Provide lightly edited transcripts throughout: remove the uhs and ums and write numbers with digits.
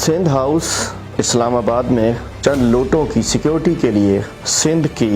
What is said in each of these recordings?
Sindh house Islamabad में चंद लोटों की security के लिए सिंध की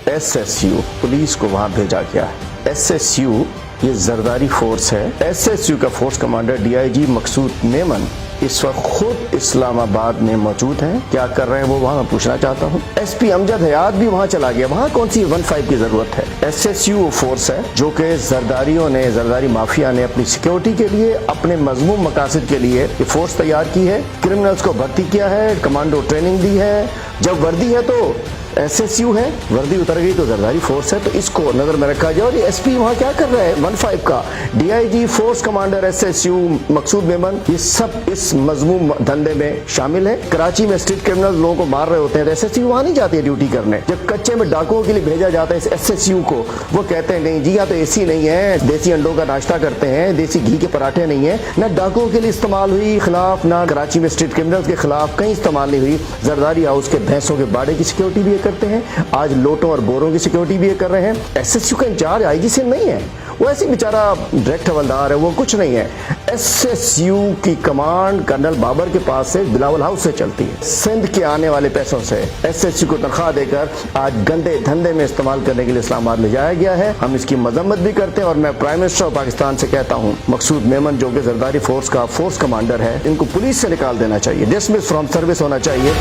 एसएसयू पुलिस को वहां भेजा गया है। एसएसयू ये जरदारी फोर्स है। एसएसयू का फोर्स कमांडर डीआईजी मकसूद मेमन इस वक्त खुद इस्लामाबाद में मौजूद हैं। क्या कर रहे हैं वो वहाँ पूछना चाहता हूँ। एसपी अमजद हयात भी वहाँ चला गया। वहाँ कौन सी 15 की जरूरत है। एसएसयू फोर्स है जो कि जरदारी माफिया ने अपनी सिक्योरिटी के लिए, अपने मजमूम मकासद के लिए ये फोर्स तैयार की है। क्रिमिनल्स को भर्ती किया है, कमांडो ट्रेनिंग दी है। जब वर्दी है तो एसएसयू है, वर्दी उतर गई तो जरदारी फोर्स है। तो इसको नजर में रखा जाए। और ये एसपी वहाँ क्या कर रहा है 15 का, डीआईजी फोर्स कमांडर एसएसयू मकसूद मेमन, ये सब इस मजमूम धंधे में शामिल है। कराची में स्ट्रीट क्रिमिनल लोगों को मार रहे होते हैं तो एसएसयू वहाँ नहीं जाती है ड्यूटी करने। जब कच्चे में डाकुओं के लिए भेजा जाता है इस एसएसयू को, वो कहते हैं नहीं जी यहाँ तो एसी नहीं है, देसी अंडों का नाश्ता करते हैं, देसी घी के पराठे नहीं है। न डाकुओं के लिए इस्तेमाल हुई खिलाफ, ना कराची में स्ट्रीट क्रिमिनल्स के खिलाफ कहीं इस्तेमाल नहीं हुई। जरदारी हाउस के भैंसों के बाड़े की सिक्योरिटी भी करते हैं, आज लोटों और बोरों की सिक्योरिटी भी कर रहे हैं। एसएसयू का इंचार्ज आईजी सिंध नहीं है, वो ऐसे बेचारा डायरेक्ट हवलदार है, वो कुछ नहीं है। एसएसयू की कमांड कर्नल बाबर के पास से, बिलावल हाउस से चलती है। सिंध के आने वाले पैसों से एसएसयू को तनख्वाह देकर आज गंदे धंधे में इस्तेमाल करने के लिए इस्लामाबाद ले जाया गया है। हम इसकी मजम्मत भी करते हैं और मैं प्राइम मिनिस्टर ऑफ पाकिस्तान से कहता हूँ मकसूद मेमन जो कि जरदारी फोर्स का फोर्स कमांडर है, इनको पुलिस से निकाल देना चाहिए, डिसमिस फ्रॉम सर्विस होना चाहिए।